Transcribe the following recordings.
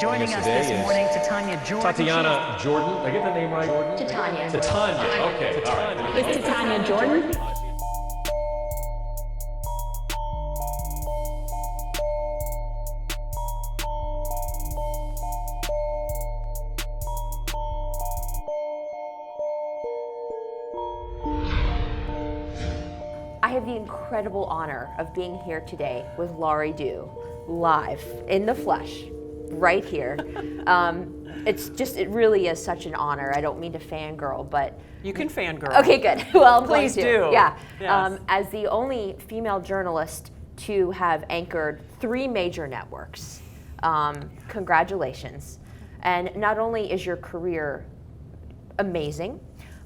Joining us this morning, Tatiana Jordan. Did I get the name right? Titania. Okay. All right. It's Titania Jordan. I have the incredible honor of being here today with Laurie Dhue, live in the flesh, right here. It really is such an honor. I don't mean to fangirl, but you can fangirl. Okay, good. Well, I'm Please going to. do. Yeah. Yes. As the only female journalist to have anchored 3 major networks, congratulations. And not only is your career amazing,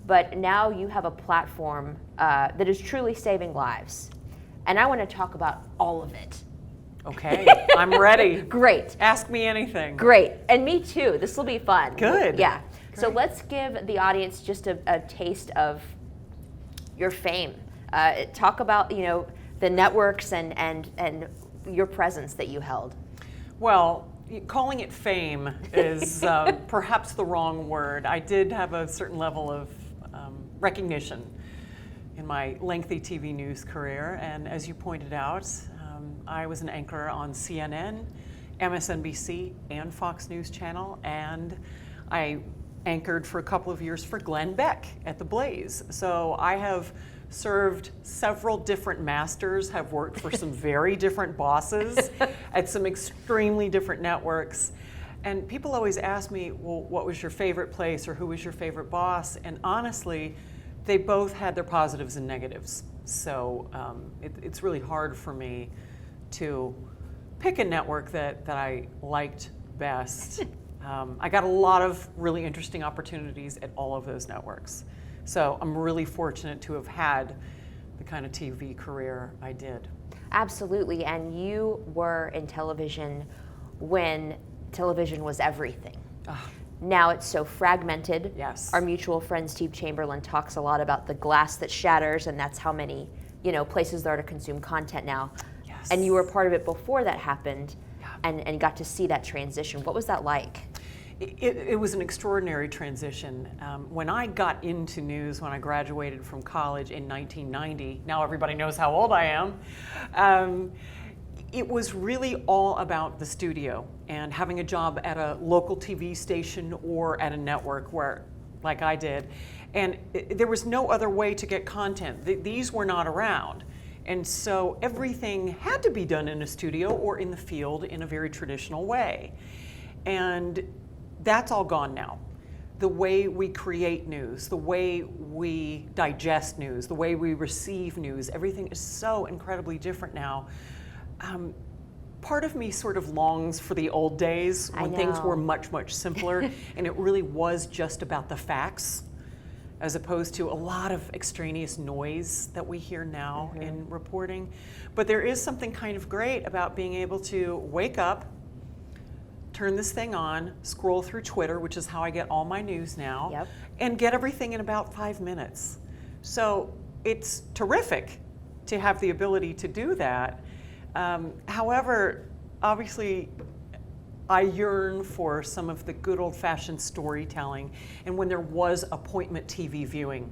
but now you have a platform that is truly saving lives. And I want to talk about all of it. Okay, I'm ready. Great. Ask me anything. Great. And me too. This will be fun. Good. Yeah. Great. So let's give the audience just a taste of your fame. Talk about, the networks and your presence that you held. Well, calling it fame is perhaps the wrong word. I did have a certain level of recognition in my lengthy TV news career, and as you pointed out, I was an anchor on CNN, MSNBC, and Fox News Channel, and I anchored for a couple of years for Glenn Beck at The Blaze. So I have served several different masters, have worked for some very different bosses at some extremely different networks. And people always ask me, well, what was your favorite place or who was your favorite boss? And honestly, they both had their positives and negatives. So it's really hard for me to pick a network that I liked best. I got a lot of really interesting opportunities at all of those networks. So I'm really fortunate to have had the kind of TV career I did. Absolutely, and you were in television when television was everything. Now it's so fragmented. Yes. Our mutual friend Steve Chamberlain talks a lot about the glass that shatters, and that's how many places there are to consume content now. Yes. And you were part of it before that happened, Yeah. and got to see that transition. What was that like? It was an extraordinary transition. When I got into news, when I graduated from college in 1990, now everybody knows how old I am, it was really all about the studio and having a job at a local TV station or at a network where, like I did. And there was no other way to get content. These were not around. And so everything had to be done in a studio or in the field in a very traditional way. And that's all gone now. The way we create news, the way we digest news, the way we receive news, everything is so incredibly different now. Part of me sort of longs for the old days when things were much, much simpler and it really was just about the facts as opposed to a lot of extraneous noise that we hear now in reporting. But there is something kind of great about being able to wake up, turn this thing on, scroll through Twitter, which is how I get all my news now, and get everything in about 5 minutes. So it's terrific to have the ability to do that. However, obviously, I yearn for some of the good old-fashioned storytelling, and when there was appointment TV viewing,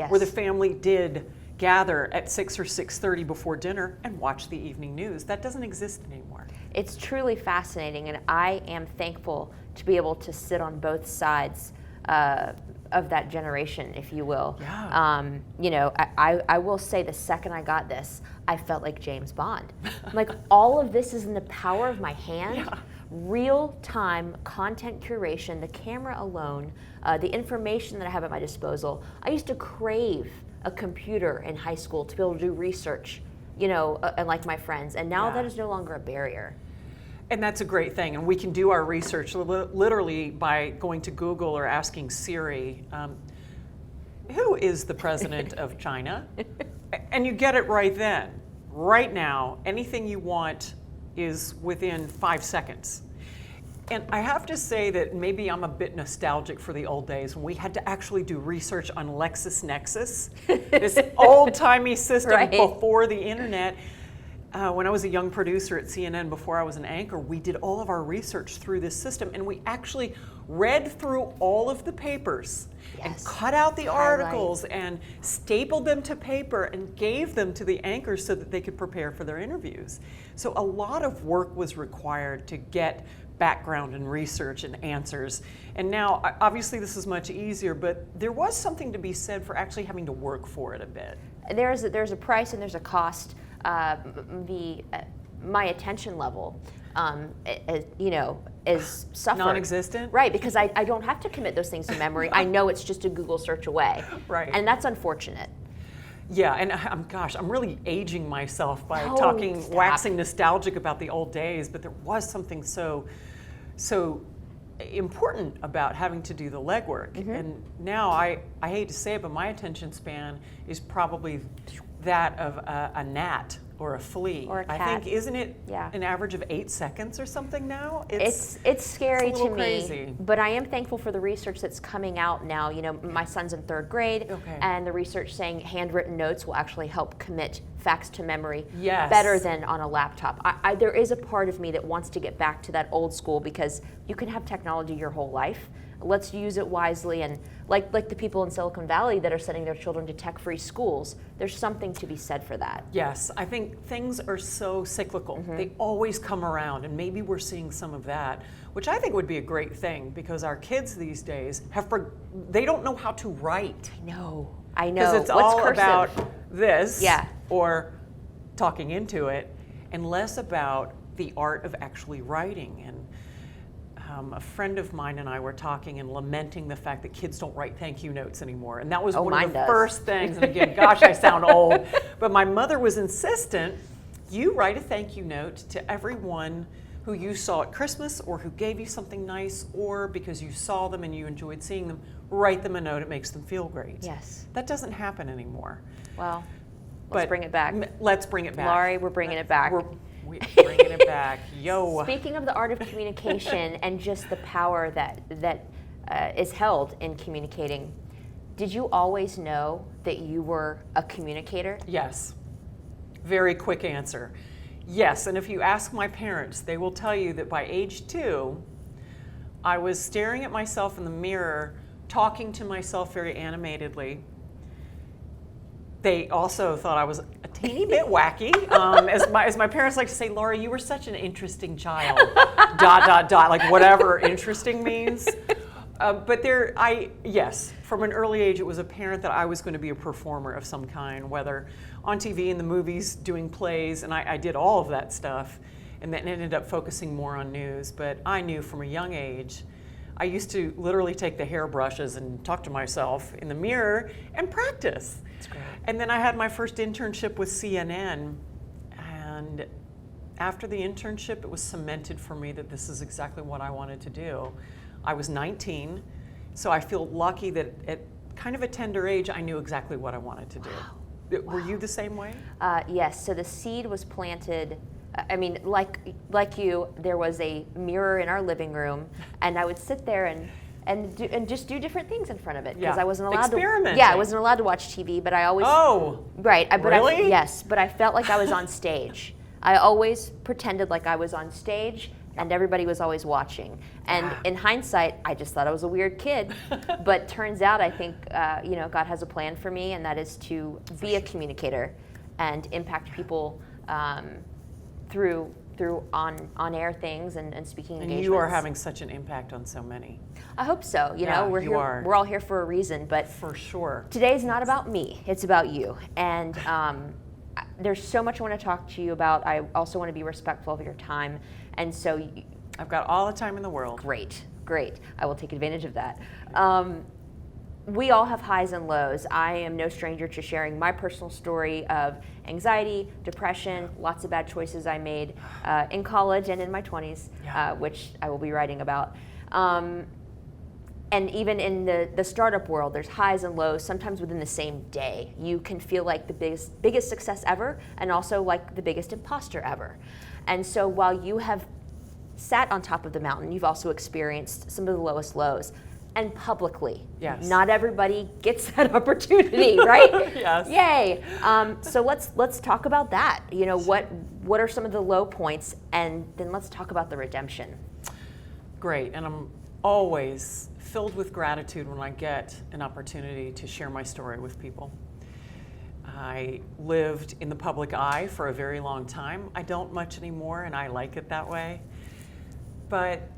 where the family did gather at 6 or 6:30 before dinner and watch the evening news. That doesn't exist anymore. It's truly fascinating, and I am thankful to be able to sit on both sides of that generation, if you will. I will say the second I got this, I felt like James Bond. Like, all of this is in the power of my hand. Real-time content curation, the camera alone, the information that I have at my disposal. I used to crave a computer in high school to be able to do research, and like my friends, and now that is no longer a barrier. And that's a great thing, and we can do our research literally by going to Google or asking Siri, who is the president of China? And you get it right then. Right now, anything you want is within 5 seconds. And I have to say that maybe I'm a bit nostalgic for the old days when we had to actually do research on LexisNexis, this old-timey system before the internet. when I was a young producer at CNN before I was an anchor, we did all of our research through this system, and we actually read through all of the papers and cut out the articles and stapled them to paper and gave them to the anchors so that they could prepare for their interviews. So a lot of work was required to get background and research and answers. And now, obviously this is much easier, but there was something to be said for actually having to work for it a bit. There's a price and there's a cost. My attention level, is suffered. Non-existent? Right, because I don't have to commit those things to memory. I know it's just a Google search away. Right. And that's unfortunate. Yeah, and I'm really aging myself by waxing nostalgic about the old days, but there was something so important about having to do the legwork. Mm-hmm. And now I hate to say it, but my attention span is probably that of a gnat or a flea. Or a cat. I think, isn't it an average of 8 seconds or something now? It's scary to me, crazy. But I am thankful for the research that's coming out now. My son's in 3rd grade, and the research saying handwritten notes will actually help commit facts to memory better than on a laptop. There is a part of me that wants to get back to that old school, because you can have technology your whole life. Let's use it wisely, and like the people in Silicon Valley that are sending their children to tech-free schools, there's something to be said for that. Yes, I think things are so cyclical. Mm-hmm. They always come around, and maybe we're seeing some of that, which I think would be a great thing, because our kids these days they don't know how to write. I know. Because it's What's all cursive? about this or talking into it, and less about the art of actually writing. And a friend of mine and I were talking and lamenting the fact that kids don't write thank you notes anymore. And that was one of the first things. And again, gosh, I sound old. But my mother was insistent, you write a thank you note to everyone who you saw at Christmas, or who gave you something nice, or because you saw them and you enjoyed seeing them, write them a note. It makes them feel great. Yes. That doesn't happen anymore. Well, let's bring it back. Let's bring it back. Laurie, we're bringing it back. We're bringing it back. Yo. Speaking of the art of communication and just the power that is held in communicating, did you always know that you were a communicator? Yes. Very quick answer. Yes, and if you ask my parents, they will tell you that by age 2, I was staring at myself in the mirror, talking to myself very animatedly. They also thought I was a teeny bit wacky. As my parents like to say, Laurie, you were such an interesting child. ... like whatever interesting means. But yes, from an early age, it was apparent that I was going to be a performer of some kind, whether on TV, in the movies, doing plays, and I did all of that stuff, and then ended up focusing more on news. But I knew from a young age, I used to literally take the hairbrushes and talk to myself in the mirror and practice. That's great. And then I had my first internship with CNN, and after the internship, it was cemented for me that this is exactly what I wanted to do. I was 19, so I feel lucky that at kind of a tender age, I knew exactly what I wanted to do. Wow. Were you the same way? Yes, so the seed was planted. I mean, like you, there was a mirror in our living room, and I would sit there and just do different things in front of it, because I wasn't allowed to. Yeah, I wasn't allowed to watch TV, but I always. Oh. Right. Really? Yes, but I felt like I was on stage. I always pretended like I was on stage, and everybody was always watching. And in hindsight, I just thought I was a weird kid. But turns out, I think God has a plan for me, and that is to be a communicator and impact people through on-air things and speaking engagements. And you are having such an impact on so many. I hope so. We're all here for a reason, but for sure. Today's not about me. It's about you. And there's so much I want to talk to you about. I also want to be respectful of your time. And so I've got all the time in the world. Great. I will take advantage of that. We all have highs and lows. I am no stranger to sharing my personal story of anxiety, depression, lots of bad choices I made in college and in my 20s, which I will be writing about. And even in the startup world, there's highs and lows, sometimes within the same day. You can feel like the biggest success ever, and also like the biggest imposter ever. And so while you have sat on top of the mountain, you've also experienced some of the lowest lows. and publicly. Yes. Not everybody gets that opportunity, right? Yes. Yay. So let's talk about that. You know, what are some of the low points, and then let's talk about the redemption. Great, and I'm always filled with gratitude when I get an opportunity to share my story with people. I lived in the public eye for a very long time. I don't much anymore, and I like it that way. But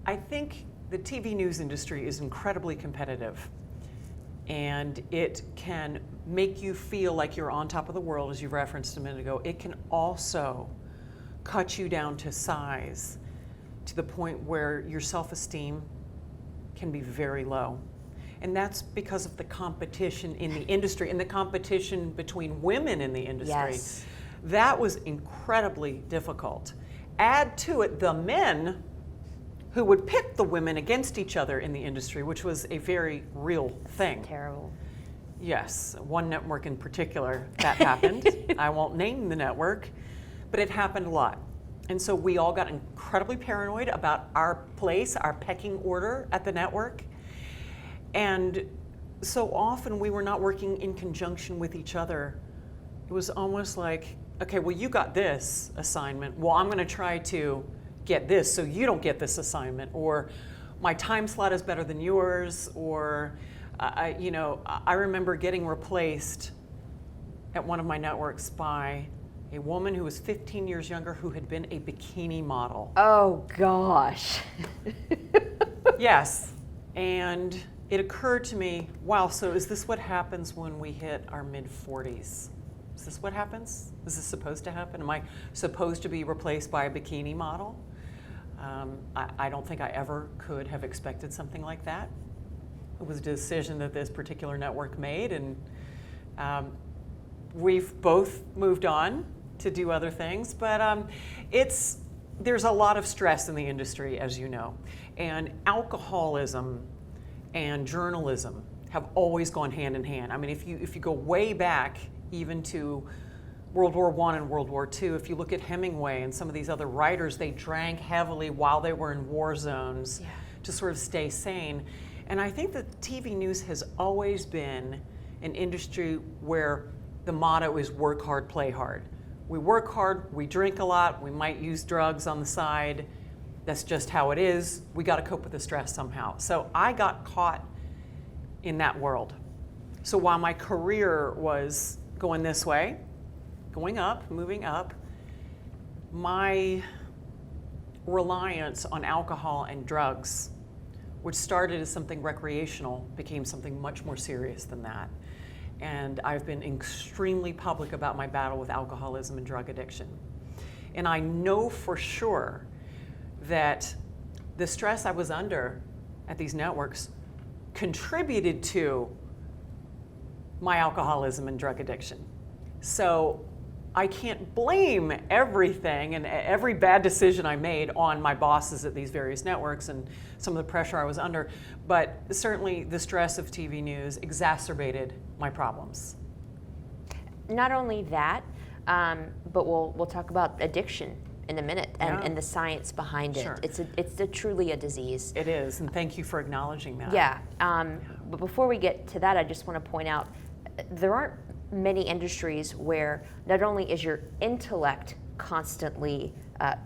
I think the TV news industry is incredibly competitive, and it can make you feel like you're on top of the world, as you referenced a minute ago. It can also cut you down to size to the point where your self-esteem can be very low. And that's because of the competition in the industry and the competition between women in the industry. Yes. That was incredibly difficult. Add to it the men who would pit the women against each other in the industry, which was a very real thing. Terrible. Yes, one network in particular that happened. I won't name the network, but it happened a lot. And so we all got incredibly paranoid about our place, our pecking order at the network. And so often we were not working in conjunction with each other. It was almost like, okay, well, you got this assignment. Well, I'm going to try to get this so you don't get this assignment. Or my time slot is better than yours. Or, I remember getting replaced at one of my networks by a woman who was 15 years younger who had been a bikini model. Oh, gosh. Yes. And it occurred to me, wow, so is this what happens when we hit our mid-40s? Is this what happens? Is this supposed to happen? Am I supposed to be replaced by a bikini model? I don't think I ever could have expected something like that. It was a decision that this particular network made, and we've both moved on to do other things, but there's a lot of stress in the industry, as you know, and alcoholism and journalism have always gone hand in hand. I mean, if you go way back even to World War I and World War II, if you look at Hemingway and some of these other writers, they drank heavily while they were in war zones to sort of stay sane. And I think that TV news has always been an industry where the motto is work hard, play hard. We work hard, we drink a lot, we might use drugs on the side. That's just how it is. We got to cope with the stress somehow. So I got caught in that world. So while my career was going this way, going up, moving up, my reliance on alcohol and drugs, which started as something recreational, became something much more serious than that. And I've been extremely public about my battle with alcoholism and drug addiction. And I know for sure that the stress I was under at these networks contributed to my alcoholism and drug addiction. So I can't blame everything and every bad decision I made on my bosses at these various networks and some of the pressure I was under, but certainly the stress of TV news exacerbated my problems. Not only that, but we'll talk about addiction in a minute and the science behind it. Sure. It's truly a disease. It is, and thank you for acknowledging that. Yeah, but before we get to that, I just want to point out there aren't many industries where not only is your intellect constantly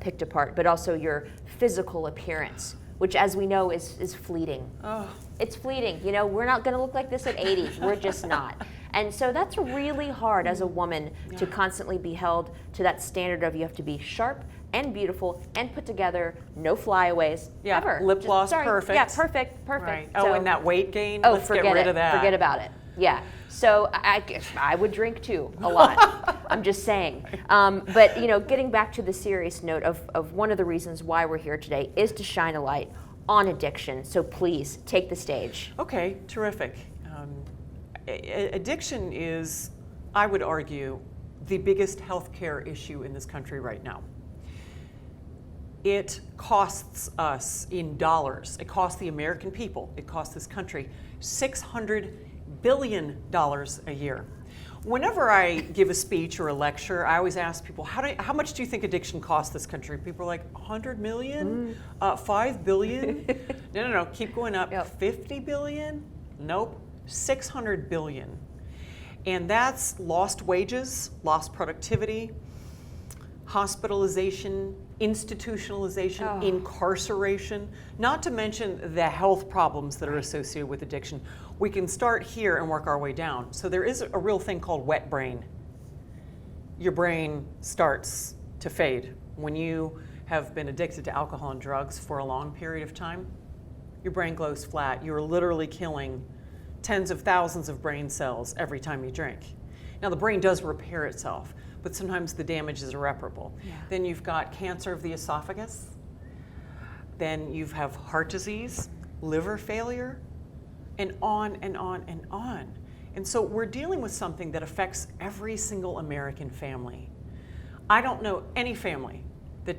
picked apart, but also your physical appearance, which, as we know, is fleeting. Oh. It's fleeting. You know, we're not going to look like this at 80. We're just not. And so that's really hard as a woman to constantly be held to that standard of you have to be sharp and beautiful and put together, no flyaways, ever. Lip gloss, perfect. Yeah, perfect. Right. So, And that weight gain, oh, let's forget get rid it. of that. Forget about it. Yeah. So I would drink too, a lot. I'm just saying. But getting back to the serious note of one of the reasons why we're here today is to shine a light on addiction. So please take the stage. Okay, terrific. Addiction is, I would argue, the biggest healthcare issue in this country right now. It costs us in dollars. It costs the American people, it costs this country $600 billion a year. Whenever I give a speech or a lecture, I always ask people, how much do you think addiction costs this country? People are like, 100 million? 5 billion? No, keep going up. Yep. 50 billion? Nope, 600 billion. And that's lost wages, lost productivity, hospitalization, institutionalization, incarceration, not to mention the health problems that are associated with addiction. We can start here and work our way down. So there is a real thing called wet brain. Your brain starts to fade. When you have been addicted to alcohol and drugs for a long period of time, your brain goes flat. You're literally killing tens of thousands of brain cells every time you drink. Now the brain does repair itself, but sometimes the damage is irreparable. Yeah. Then you've got cancer of the esophagus. Then you have heart disease, liver failure, and on and on and on. And so we're dealing with something that affects every single American family. I don't know any family that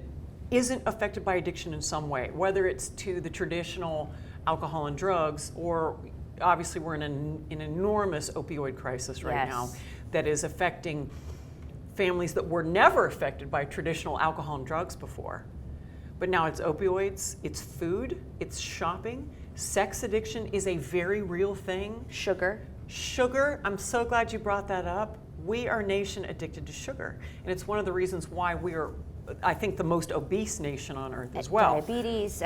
isn't affected by addiction in some way, whether it's to the traditional alcohol and drugs, or obviously we're in an enormous opioid crisis right now that is affecting families that were never affected by traditional alcohol and drugs before. But now it's opioids, it's food, it's shopping. Sex addiction is a very real thing. Sugar, I'm so glad you brought that up. We are a nation addicted to sugar. And it's one of the reasons why we are, I think, the most obese nation on earth as well. Diabetes,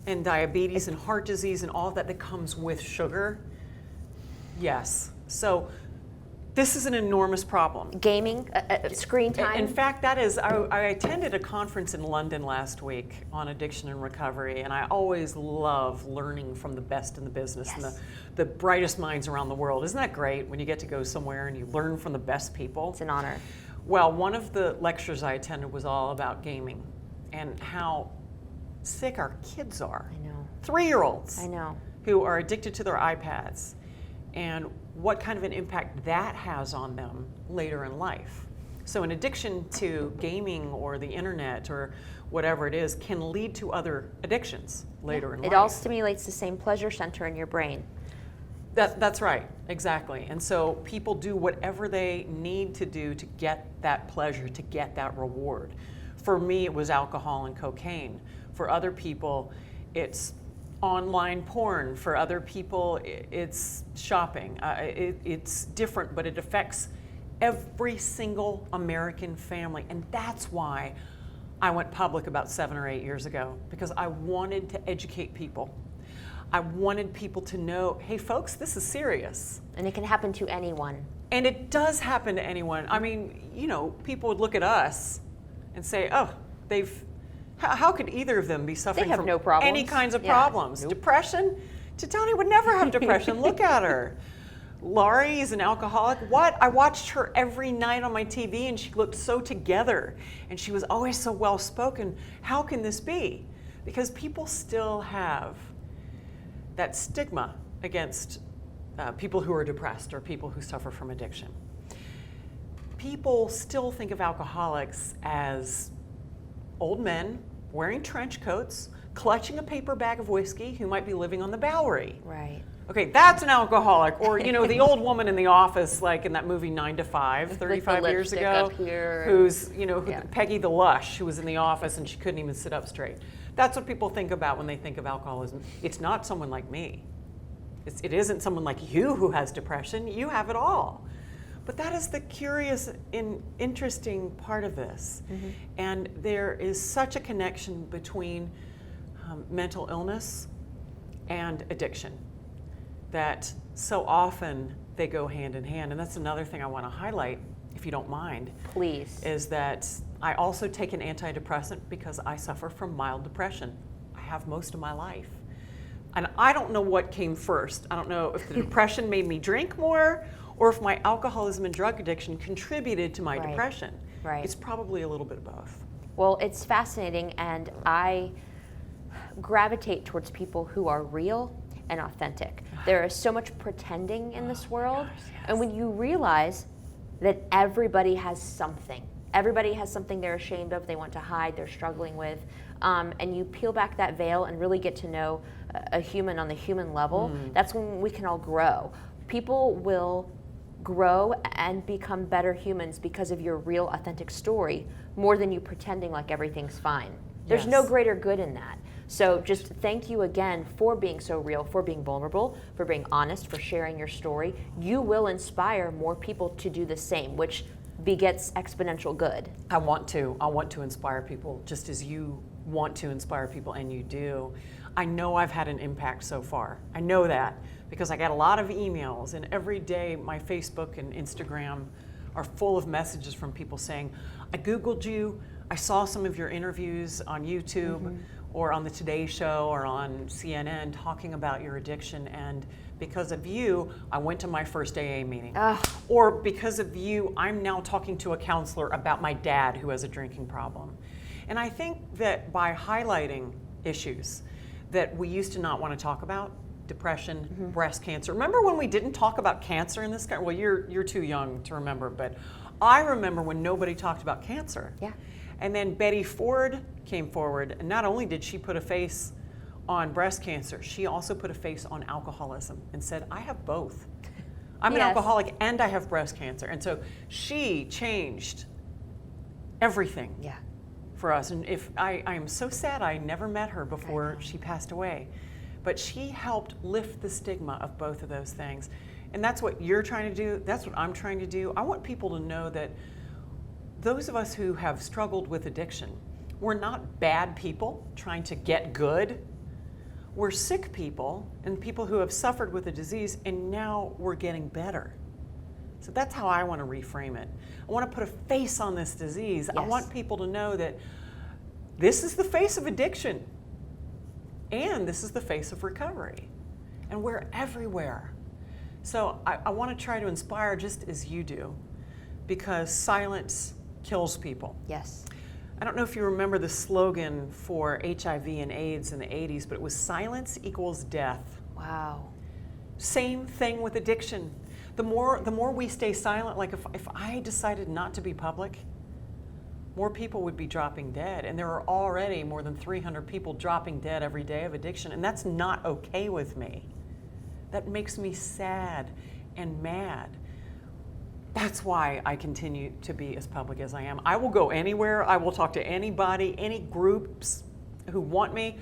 and diabetes and heart disease and all that comes with sugar. Yes. So this is an enormous problem. Gaming, screen time. In fact, I attended a conference in London last week on addiction and recovery, and I always love learning from the best in the business and the brightest minds around the world. Isn't that great when you get to go somewhere and you learn from the best people? It's an honor. Well, one of the lectures I attended was all about gaming and how sick our kids are. I know. 3-year-olds. I know. Who are addicted to their iPads, and what kind of an impact that has on them later in life. So an addiction to gaming or the internet or whatever it is can lead to other addictions later in life. It all stimulates the same pleasure center in your brain. That's right, exactly. And so people do whatever they need to do to get that pleasure, to get that reward. For me, it was alcohol and cocaine. For other people, it's online porn. For other people, it's shopping. It's different, but it affects every single American family. And that's why I went public about 7 or 8 years ago, because I wanted to educate people. I wanted people to know, hey folks, this is serious. And it can happen to anyone. And it does happen to anyone. I mean, people would look at us and say, oh, how could either of them be suffering from no problems. Any kinds of problems? Nope. Depression? Titani would never have depression. Look at her. Laurie is an alcoholic. What? I watched her every night on my TV, and she looked so together, and she was always so well-spoken. How can this be? Because people still have that stigma against people who are depressed or people who suffer from addiction. People still think of alcoholics as old men wearing trench coats, clutching a paper bag of whiskey, who might be living on the Bowery. Right. Okay, that's an alcoholic. Or, the old woman in the office, like in that movie 9 to 5, 35 years ago, who's, Peggy the Lush, who was in the office and she couldn't even sit up straight. That's what people think about when they think of alcoholism. It's not someone like me. It isn't someone like you who has depression. You have it all. But that is the curious and interesting part of this. Mm-hmm. And there is such a connection between mental illness and addiction that so often they go hand in hand. And that's another thing I want to highlight, if you don't mind. Please. Is that I also take an antidepressant because I suffer from mild depression. I have most of my life. And I don't know what came first. I don't know if the depression made me drink more, or if my alcoholism and drug addiction contributed to my depression. Right. It's probably a little bit of both. Well, it's fascinating, and I gravitate towards people who are real and authentic. There is so much pretending in this world, and when you realize that everybody has something they're ashamed of, they want to hide, they're struggling with, and you peel back that veil and really get to know a human on the human level, that's when we can all grow. People will grow and become better humans because of your real, authentic story, more than you pretending like everything's fine. There's no greater good in that. So just thank you again for being so real, for being vulnerable, for being honest, for sharing your story. You will inspire more people to do the same, which begets exponential good. I want to inspire people just as you want to inspire people, and you do. I know I've had an impact so far. I know that because I got a lot of emails, and every day my Facebook and Instagram are full of messages from people saying, I Googled you, I saw some of your interviews on YouTube or on the Today Show or on CNN talking about your addiction, and because of you, I went to my first AA meeting. Or because of you, I'm now talking to a counselor about my dad who has a drinking problem. And I think that by highlighting issues that we used to not want to talk about, depression, breast cancer. Remember when we didn't talk about cancer in this country? Well, you're too young to remember, but I remember when nobody talked about cancer. Yeah. And then Betty Ford came forward, and not only did she put a face on breast cancer, she also put a face on alcoholism and said, I have both. I'm an alcoholic and I have breast cancer. And so she changed everything for us. And if I am so sad I never met her before she passed away. But she helped lift the stigma of both of those things. And that's what you're trying to do. That's what I'm trying to do. I want people to know that those of us who have struggled with addiction, we're not bad people trying to get good. We're sick people and people who have suffered with a disease, and now we're getting better. So that's how I want to reframe it. I want to put a face on this disease. I want people to know that this is the face of addiction, and this is the face of recovery, and we're everywhere. So I want to try to inspire just as you do, because silence kills people. Yes. I don't know if you remember the slogan for HIV and AIDS in the 80s, but it was silence equals death. Wow. Same thing with addiction. The more we stay silent, like if I decided not to be public, more people would be dropping dead. And there are already more than 300 people dropping dead every day of addiction, and that's not okay with me. That makes me sad and mad. That's why I continue to be as public as I am. I will go anywhere. I will talk to anybody, any groups who want me.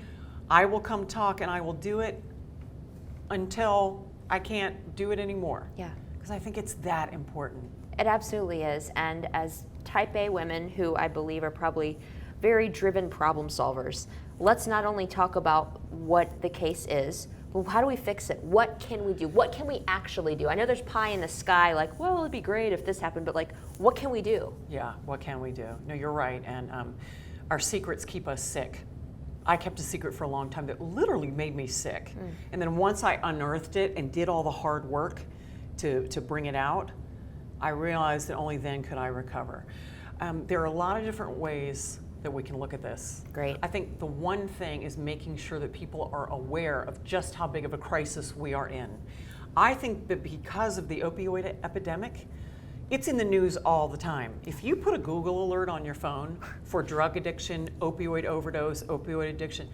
I will come talk, and I will do it until I can't do it anymore. Yeah. Because I think it's that important. It absolutely is. And as type A women, who I believe are probably very driven problem solvers, let's not only talk about what the case is, but how do we fix it? What can we do? What can we actually do? I know there's pie in the sky, like, well, it'd be great if this happened, but like, what can we do? Yeah, what can we do? No, you're right. And our secrets keep us sick. I kept a secret for a long time that literally made me sick. And then once I unearthed it and did all the hard work to bring it out, I realized that only then could I recover. There are a lot of different ways that we can look at this. Great. I think the one thing is making sure that people are aware of just how big of a crisis we are in. I think that because of the opioid epidemic, it's in the news all the time. If you put a Google alert on your phone for drug addiction, opioid overdose, opioid addiction,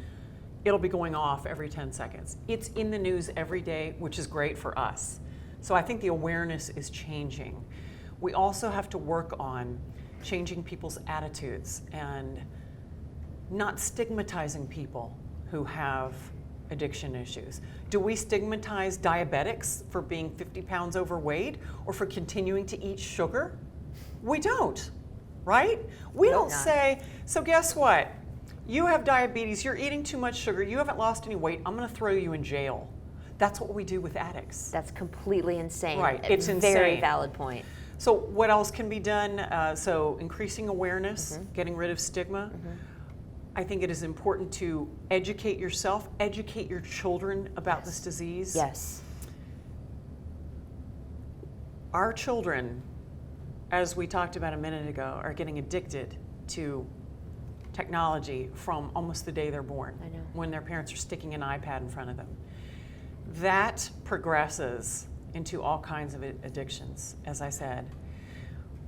it'll be going off every 10 seconds. It's in the news every day, which is great for us. So I think the awareness is changing. We also have to work on changing people's attitudes and not stigmatizing people who have addiction issues. Do we stigmatize diabetics for being 50 pounds overweight or for continuing to eat sugar? We don't, right? We don't say, so guess what? You have diabetes, you're eating too much sugar, you haven't lost any weight, I'm gonna throw you in jail. That's what we do with addicts. That's completely insane. Right, it's insane. Very valid point. So what else can be done? So increasing awareness, getting rid of stigma. I think it is important to educate yourself, educate your children about this disease. Yes. Our children, as we talked about a minute ago, are getting addicted to technology from almost the day they're born. I know. When their parents are sticking an iPad in front of them. That progresses into all kinds of addictions, as I said.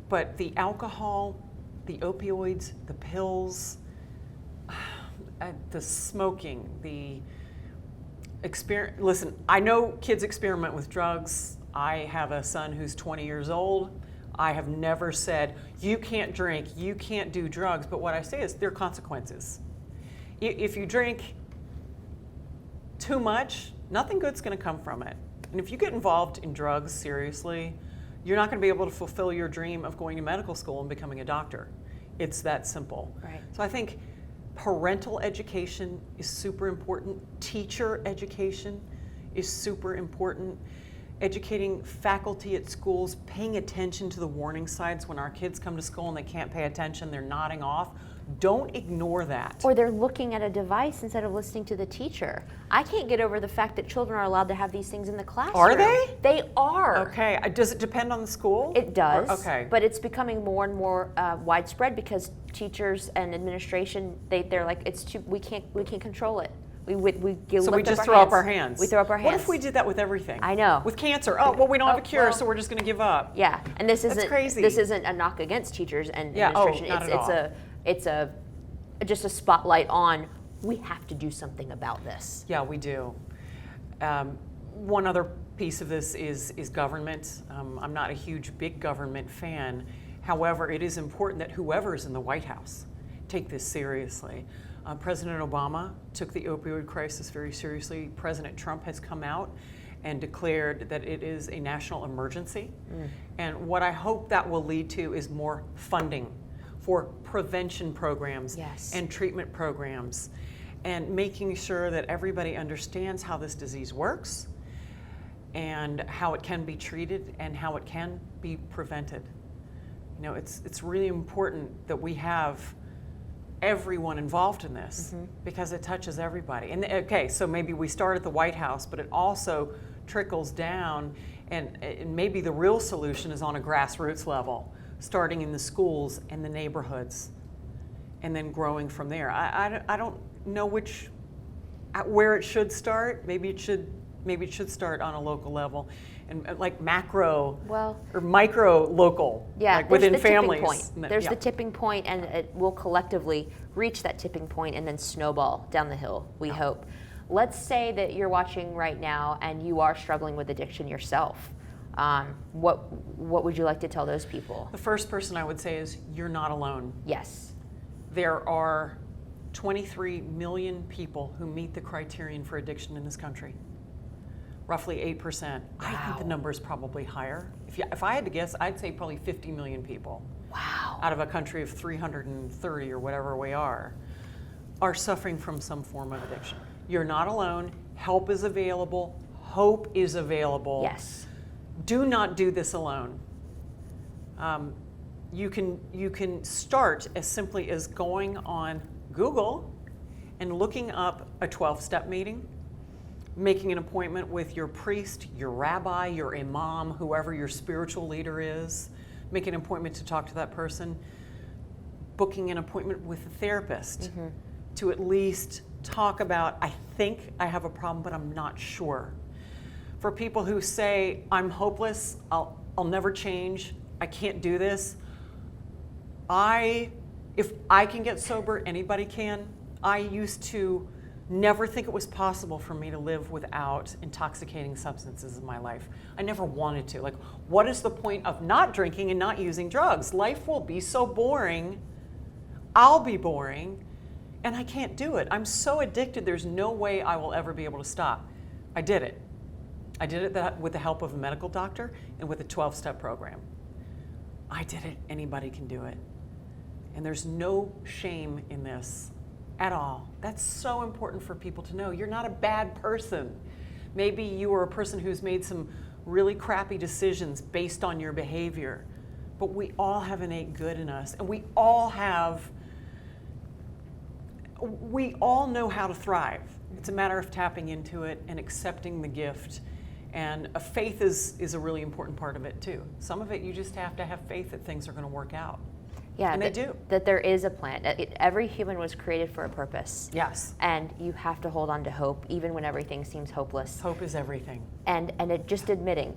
But the alcohol, the opioids, the pills, the smoking, the listen, I know kids experiment with drugs I have a son who's 20 years old. I have never said, you can't drink, you can't do drugs, but what I say is there are consequences. If you drink too much, nothing good's going to come from it. And if you get involved in drugs seriously, you're not going to be able to fulfill your dream of going to medical school and becoming a doctor. It's that simple. Right. So I think parental education is super important. Teacher education is super important. Educating faculty at schools, paying attention to the warning signs when our kids come to school and they can't pay attention, they're nodding off. Don't ignore that. Or they're looking at a device instead of listening to the teacher. I can't get over the fact that children are allowed to have these things in the classroom. Are they? They are. Okay. Does it depend on the school? It does. Okay. But it's becoming more and more widespread because teachers and administration, they're like, it's too. We can't control it. So we just throw up our hands. We throw up our hands. What if we did that with everything? I know. With cancer, well, we don't have a cure, so we're just going to give up. Yeah, and this isn't crazy. This isn't a knock against teachers and Yeah, administration. not at all. It's just a spotlight on. We have to do something about this. Yeah, we do. One other piece of this is government. I'm not a huge big government fan. However, it is important that whoever's in the White House take this seriously. President Obama took the opioid crisis very seriously. President Trump has come out and declared that it is a national emergency. And what I hope that will lead to is more funding for prevention programs and treatment programs, and making sure that everybody understands how this disease works and how it can be treated and how it can be prevented. You know, it's really important that we have everyone involved in this because it touches everybody. And okay, so maybe we start at the White House, but it also trickles down, and maybe the real solution is on a grassroots level, starting in the schools and the neighborhoods, and then growing from there. I don't know where it should start. Maybe it should start on a local level, and like macro or micro local, like within families. There's the tipping point, and it will collectively reach that tipping point and then snowball down the hill, we hope. Let's say that you're watching right now and you are struggling with addiction yourself. What would you like to tell those people? The first person I would say is you're not alone. Yes. There are 23 million people who meet the criterion for addiction in this country. Roughly 8%. Wow. I think the number is probably higher. If I had to guess, I'd say probably 50 million people. Wow. Out of a country of 330 or whatever we are suffering from some form of addiction. You're not alone. Help is available. Hope is available. Yes. Do not do this alone. You can start as simply as going on Google and looking up a 12-step meeting, making an appointment with your priest, your rabbi, your imam, whoever your spiritual leader is, make an appointment to talk to that person, booking an appointment with a therapist to at least talk about, I think I have a problem, but I'm not sure. For people who say, I'm hopeless, I'll never change, I can't do this, if I can get sober, anybody can. I used to never think it was possible for me to live without intoxicating substances in my life. I never wanted to. Like, what is the point of not drinking and not using drugs? Life will be so boring. I'll be boring, and I can't do it. I'm so addicted, there's no way I will ever be able to stop. I did it. I did it with the help of a medical doctor and with a 12-step program. I did it. Anybody can do it. And there's no shame in this at all. That's so important for people to know. You're not a bad person. Maybe you are a person who's made some really crappy decisions based on your behavior, but we all have innate good in us, and we all know how to thrive. It's a matter of tapping into it and accepting the gift. And a faith is a really important part of it too. Some of it you just have to have faith that things are going to work out. Yeah, and they do. That there is a plan. Every human was created for a purpose. Yes. And you have to hold on to hope, even when everything seems hopeless. Hope is everything. And it just admitting,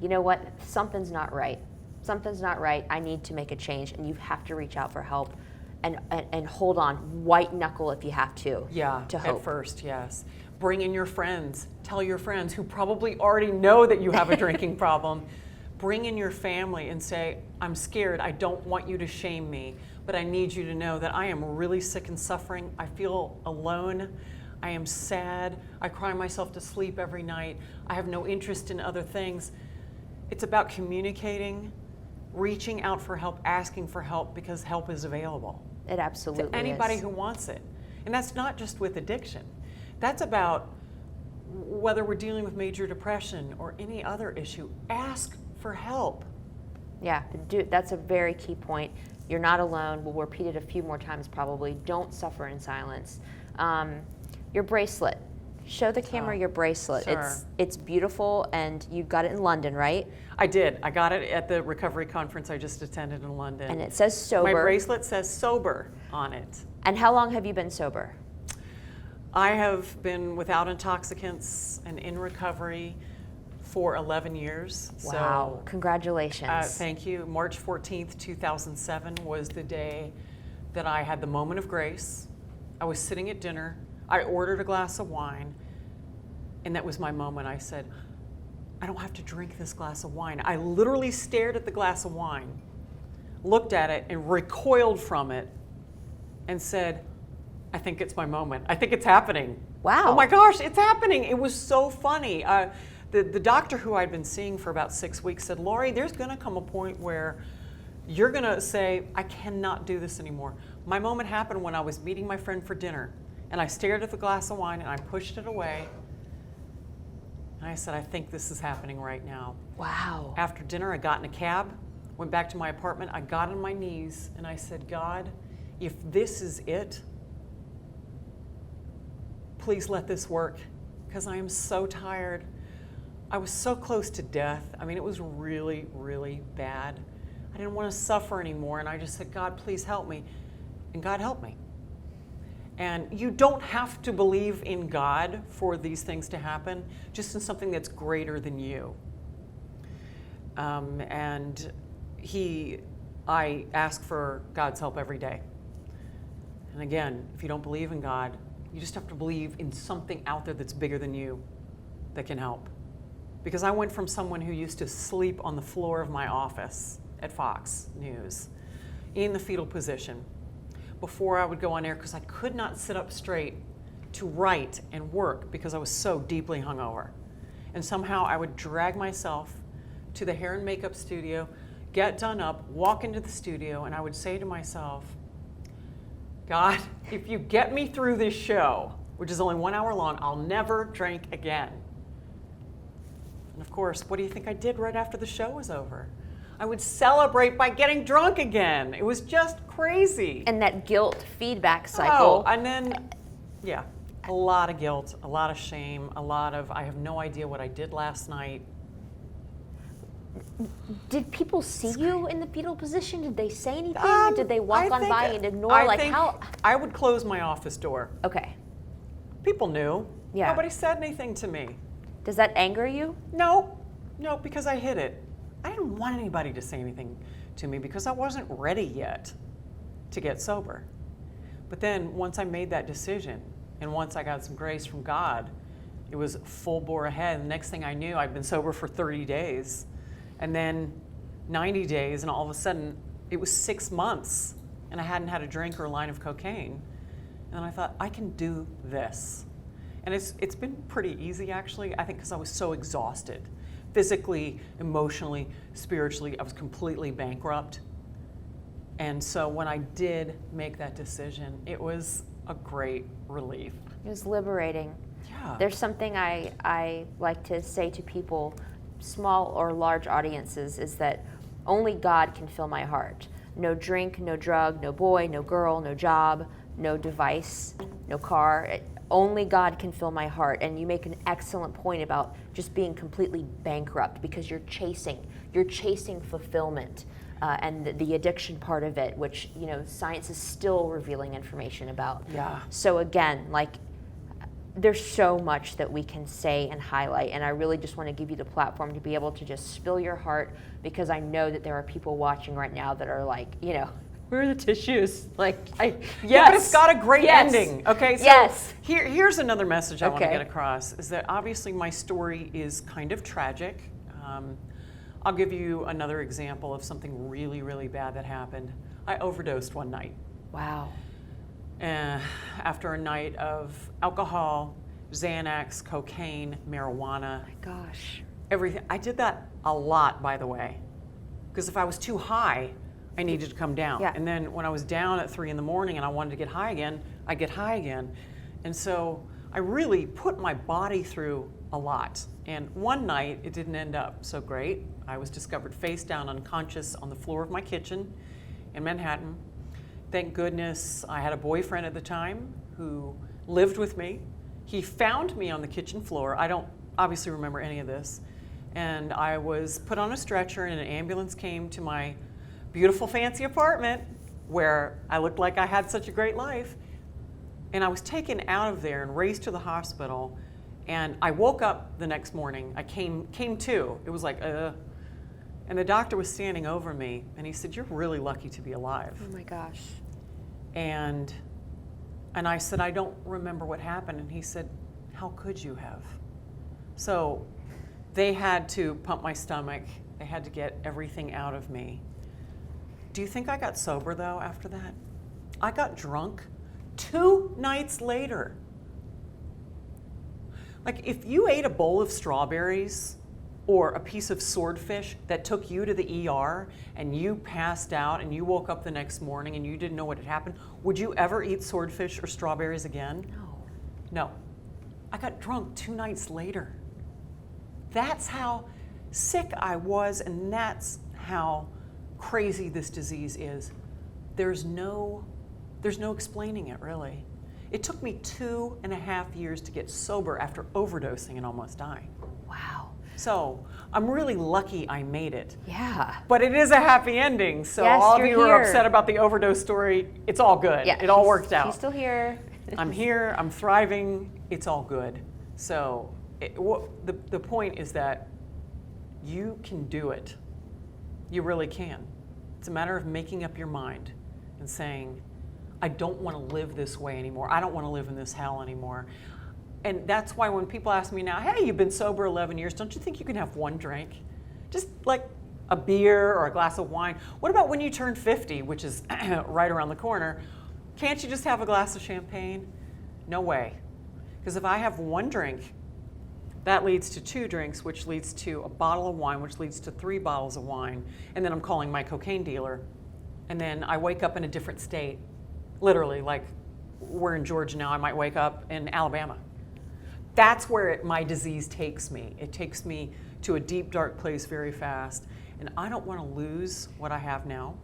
you know what, something's not right. Something's not right. I need to make a change, and you have to reach out for help. and hold on, white knuckle if you have to. Yeah, to hope. at first, yes. Bring in your friends. Tell your friends who probably already know that you have a drinking problem. Bring in your family and say, I'm scared. I don't want you to shame me, but I need you to know that I am really sick and suffering. I feel alone. I am sad. I cry myself to sleep every night. I have no interest in other things. It's about communicating, reaching out for help, asking for help, because help is available. It absolutely to anybody is. who wants it. And that's not just with addiction. That's about whether we're dealing with major depression or any other issue. Ask for help. Yeah, that's a very key point. You're not alone. We'll repeat it a few more times probably. Don't suffer in silence. Your bracelet. Show the camera your bracelet. Sure. It's beautiful, and you got it in London, right? I did. I got it at the recovery conference I just attended in London. And it says sober. My bracelet says sober on it. And how long have you been sober? I have been without intoxicants and in recovery for 11 years. Wow, congratulations. Thank you. March 14th, 2007 was the day that I had the moment of grace. I was sitting at dinner. I ordered a glass of wine, and that was my moment. I said, I don't have to drink this glass of wine. I literally stared at the glass of wine, looked at it, and recoiled from it, and said, I think it's my moment. I think it's happening. Wow. Oh my gosh, it's happening. It was so funny. The doctor who I'd been seeing for about 6 weeks said, Laurie, there's going to come a point where you're going to say, I cannot do this anymore. My moment happened when I was meeting my friend for dinner, and I stared at the glass of wine, and I pushed it away. And I said, I think this is happening right now. Wow. After dinner, I got in a cab, went back to my apartment. I got on my knees, and I said, God, if this is it, please let this work, because I am so tired. I was so close to death. I mean, it was really, really bad. I didn't want to suffer anymore, and I just said, God, please help me. And God helped me. And you don't have to believe in God for these things to happen, just in something that's greater than you. I ask for God's help every day. And again, if you don't believe in God, you just have to believe in something out there that's bigger than you that can help. Because I went from someone who used to sleep on the floor of my office at Fox News in the fetal position before I would go on air, because I could not sit up straight to write and work because I was so deeply hungover. And somehow I would drag myself to the hair and makeup studio, get done up, walk into the studio, and I would say to myself, God, if you get me through this show, which is only 1 hour long, I'll never drink again. And of course, what do you think I did right after the show was over? I would celebrate by getting drunk again. It was just crazy. And that guilt feedback cycle. Oh, and then, yeah, a lot of guilt, a lot of shame, a lot of, I have no idea what I did last night. Did people see you in the fetal position? Did they say anything? Did they walk on by and ignore? How? I would close my office door. Okay. People knew. Yeah. Nobody said anything to me. Does that anger you? No, because I hid it. I didn't want anybody to say anything to me because I wasn't ready yet to get sober. But then once I made that decision and once I got some grace from God, it was full bore ahead. The next thing I knew, I'd been sober for 30 days and then 90 days, and all of a sudden it was 6 months and I hadn't had a drink or a line of cocaine. And I thought, I can do this. And it's been pretty easy, actually, I think, because I was so exhausted. Physically, emotionally, spiritually, I was completely bankrupt. And so when I did make that decision, it was a great relief. It was liberating. Yeah. There's something I like to say to people, small or large audiences, is that only God can fill my heart. No drink, no drug, no boy, no girl, no job, no device, no car. Only God can fill my heart. And you make an excellent point about just being completely bankrupt because you're chasing fulfillment and the addiction part of it, which science is still revealing information about. Yeah. So again, there's so much that we can say and highlight, and I really just want to give you the platform to be able to just spill your heart, because I know that there are people watching right now that are where are the tissues? Like, Yeah, but it's got a great Yes. ending. Okay, so Yes. here's another message I want to Okay. get across, is that obviously my story is kind of tragic. I'll give you another example of something really, really bad that happened. I overdosed one night. Wow. After a night of alcohol, Xanax, cocaine, marijuana, My gosh. everything. I did that a lot, by the way, because if I was too high, I needed to come down. Yeah. And then when I was down at 3 a.m. and I wanted to get high again, I get high again. And so I really put my body through a lot. And one night, it didn't end up so great. I was discovered face down unconscious on the floor of my kitchen in Manhattan. Thank goodness I had a boyfriend at the time who lived with me. He found me on the kitchen floor. I don't obviously remember any of this. And I was put on a stretcher and an ambulance came to my beautiful fancy apartment where I looked like I had such a great life. And I was taken out of there and raced to the hospital. And I woke up the next morning. I came to. It was like, And the doctor was standing over me and he said, "You're really lucky to be alive." Oh my gosh. And I said, "I don't remember what happened." And he said, "How could you have?" So they had to pump my stomach. They had to get everything out of me. Do you think I got sober though after that? I got drunk 2 nights later. Like if you ate a bowl of strawberries or a piece of swordfish that took you to the ER and you passed out and you woke up the next morning and you didn't know what had happened, would you ever eat swordfish or strawberries again? No. No. I got drunk 2 nights later. That's how sick I was, and that's how crazy this disease is. There's no explaining it, really. It took me 2.5 years to get sober after overdosing and almost dying. Wow. So I'm really lucky I made it. Yeah. But it is a happy ending. So Yes, all of you're you who are here. upset about the overdose story, it's all good. Yeah. It all she's- worked out. She's still here. I'm here, I'm thriving, it's all good. So the point is that you can do it. You really can. It's a matter of making up your mind and saying, I don't want to live this way anymore. I don't want to live in this hell anymore. And that's why when people ask me now, hey, you've been sober 11 years, don't you think you can have one drink? Just like a beer or a glass of wine. What about when you turn 50, which is right around the corner? Can't you just have a glass of champagne? No way. Because if I have one drink, that leads to 2 drinks, which leads to a bottle of wine, which leads to 3 bottles of wine. And then I'm calling my cocaine dealer. And then I wake up in a different state. Literally, like we're in Georgia now, I might wake up in Alabama. That's where my disease takes me. It takes me to a deep, dark place very fast. And I don't want to lose what I have now.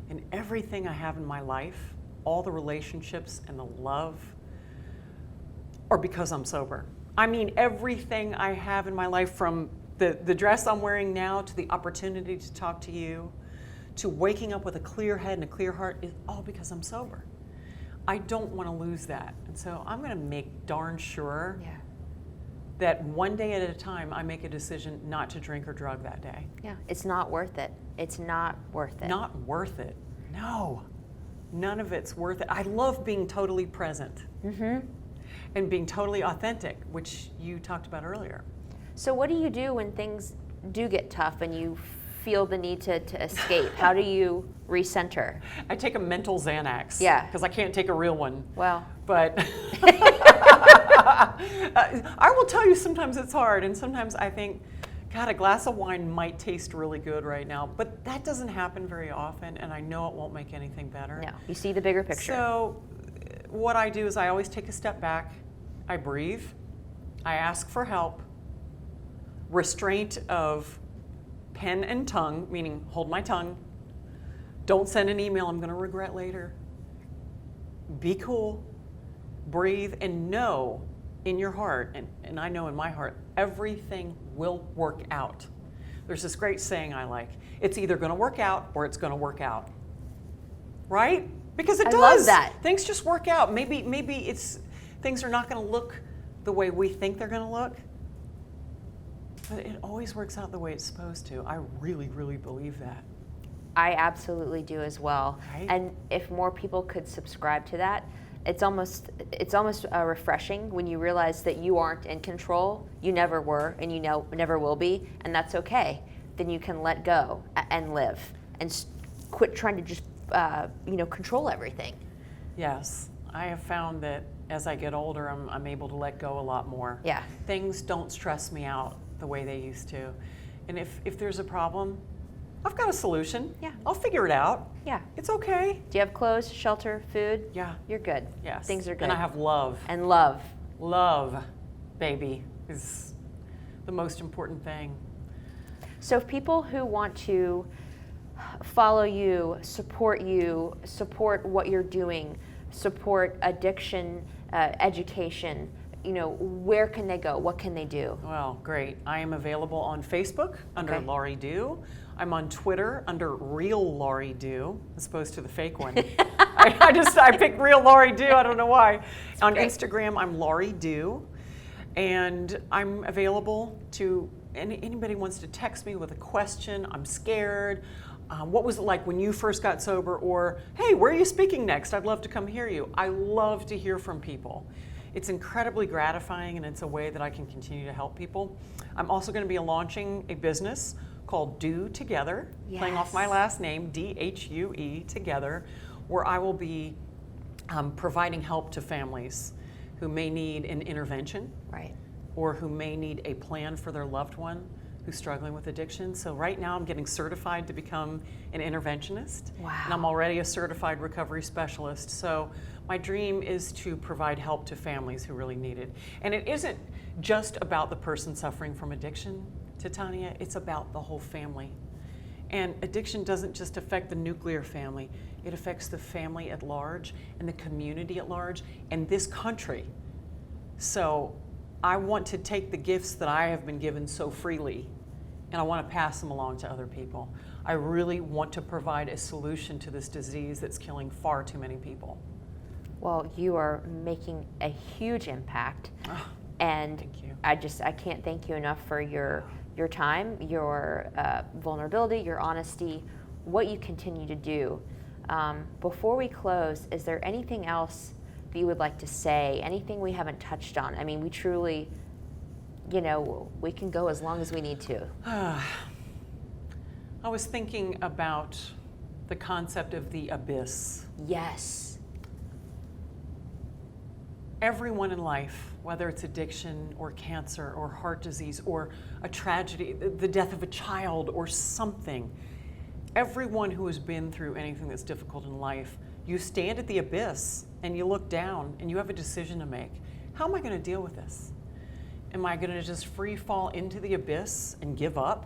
And everything I have in my life, all the relationships and the love, are because I'm sober. I mean, everything I have in my life, from the dress I'm wearing now to the opportunity to talk to you, to waking up with a clear head and a clear heart, is all because I'm sober. I don't want to lose that. And so I'm going to make darn sure that one day at a time I make a decision not to drink or drug that day. Yeah. It's not worth it. It's not worth it. Not worth it. No. None of it's worth it. I love being totally present. And being totally authentic, which you talked about earlier. So what do you do when things do get tough and you feel the need to escape? How do you recenter? I take a mental Xanax. Yeah. Because I can't take a real one. Well. But I will tell you, sometimes it's hard, and sometimes I think, God, a glass of wine might taste really good right now, but that doesn't happen very often, and I know it won't make anything better. No, you see the bigger picture. So what I do is I always take a step back, I breathe, I ask for help, restraint of pen and tongue, meaning hold my tongue, don't send an email I'm going to regret later, be cool, breathe, and know in your heart, and I know in my heart, everything will work out. There's this great saying I like, it's either going to work out or it's going to work out. Right? Because it does. I love that. Things just work out. Maybe things are not going to look the way we think they're going to look, but it always works out the way it's supposed to. I really, really believe that. I absolutely do as well. Right. And if more people could subscribe to that, it's almost refreshing when you realize that you aren't in control. You never were, and you never will be, and that's okay. Then you can let go and live, and quit trying to just control everything. Yes, I have found that as I get older, I'm able to let go a lot more. Yeah. Things don't stress me out the way they used to. And if there's a problem, I've got a solution. Yeah. I'll figure it out. Yeah. It's okay. Do you have clothes, shelter, food? Yeah. You're good. Yes. Things are good. And I have love. And love. Love, baby, is the most important thing. So if people who want to follow you, support what you're doing, support addiction, education, where can they go? What can they do? Well, great. I am available on Facebook under Okay. Laurie Dhue. I'm on Twitter under Real Laurie Dhue, as opposed to the fake one. I picked Real Laurie Dhue. I don't know why. On great. Instagram, I'm Laurie Dhue, and I'm available to anybody wants to text me with a question. I'm scared. What was it like when you first got sober? Or, hey, where are you speaking next? I'd love to come hear you. I love to hear from people. It's incredibly gratifying, and it's a way that I can continue to help people. I'm also going to be launching a business called Dhue Together, playing off my last name, Dhue, Together, where I will be providing help to families who may need an intervention, Right. or who may need a plan for their loved one who's struggling with addiction. So right now I'm getting certified to become an interventionist. Wow. And I'm already a certified recovery specialist. So my dream is to provide help to families who really need it. And it isn't just about the person suffering from addiction, Titania, it's about the whole family. And addiction doesn't just affect the nuclear family, it affects the family at large and the community at large and this country. So I want to take the gifts that I have been given so freely, and I want to pass them along to other people. I really want to provide a solution to this disease that's killing far too many people. Well, you are making a huge impact, and thank you. I can't thank you enough for your time, your vulnerability, your honesty, what you continue to do. Before we close, is there anything else that you would like to say? Anything we haven't touched on? I mean, we truly, we can go as long as we need to. I was thinking about the concept of the abyss. Yes. Everyone in life, whether it's addiction or cancer or heart disease or a tragedy, the death of a child or something, everyone who has been through anything that's difficult in life, you stand at the abyss and you look down and you have a decision to make. How am I going to deal with this? Am I going to just free fall into the abyss and give up?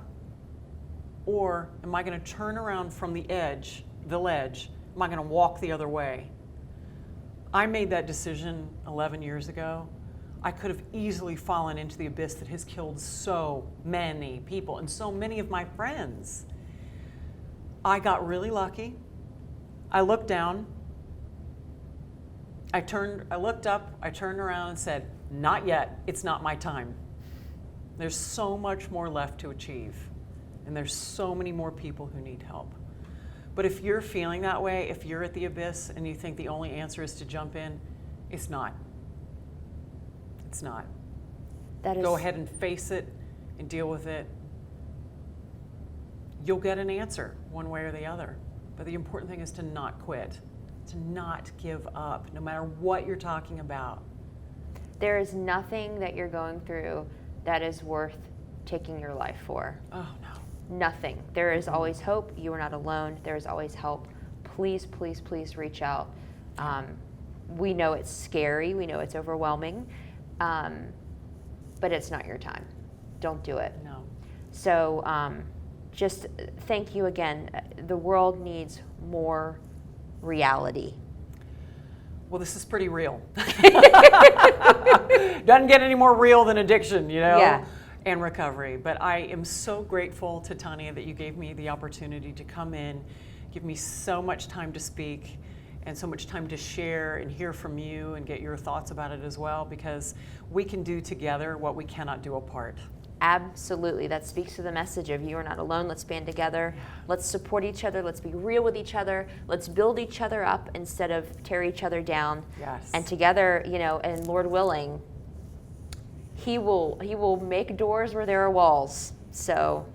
Or am I going to turn around from the ledge? Am I going to walk the other way? I made that decision 11 years ago. I could have easily fallen into the abyss that has killed so many people and so many of my friends. I got really lucky. I looked down, I looked up, I turned around and said, not yet, it's not my time. There's so much more left to achieve, and there's so many more people who need help. But if you're feeling that way, if you're at the abyss and you think the only answer is to jump in, it's not. It's not. Go ahead and face it and deal with it. You'll get an answer one way or the other. But the important thing is to not quit, to not give up, no matter what you're talking about. There is nothing that you're going through that is worth taking your life for. Oh, no. Nothing. There is always hope. You are not alone. There is always help. Please, please, please reach out. We know it's scary. We know it's overwhelming. But it's not your time. Don't do it. No. So just thank you again. The world needs more reality. Well, this is pretty real. Doesn't get any more real than addiction, Yeah. and recovery. But I am so grateful to Tanya that you gave me the opportunity to come in, give me so much time to speak and so much time to share and hear from you and get your thoughts about it as well, because we can do together what we cannot do apart. Absolutely. That speaks to the message of you are not alone. Let's band together. Let's support each other. Let's be real with each other. Let's build each other up instead of tear each other down. Yes. And together, you know, and Lord willing, He will make doors where there are walls. So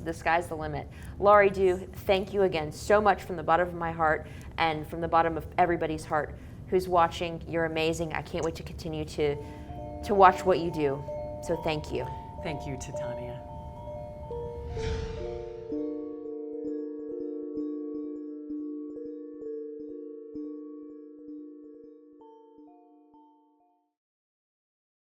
the sky's the limit. Laurie Dhue, thank you again so much from the bottom of my heart and from the bottom of everybody's heart who's watching. You're amazing. I can't wait to continue to watch what you do. So thank you. Thank you, Titania.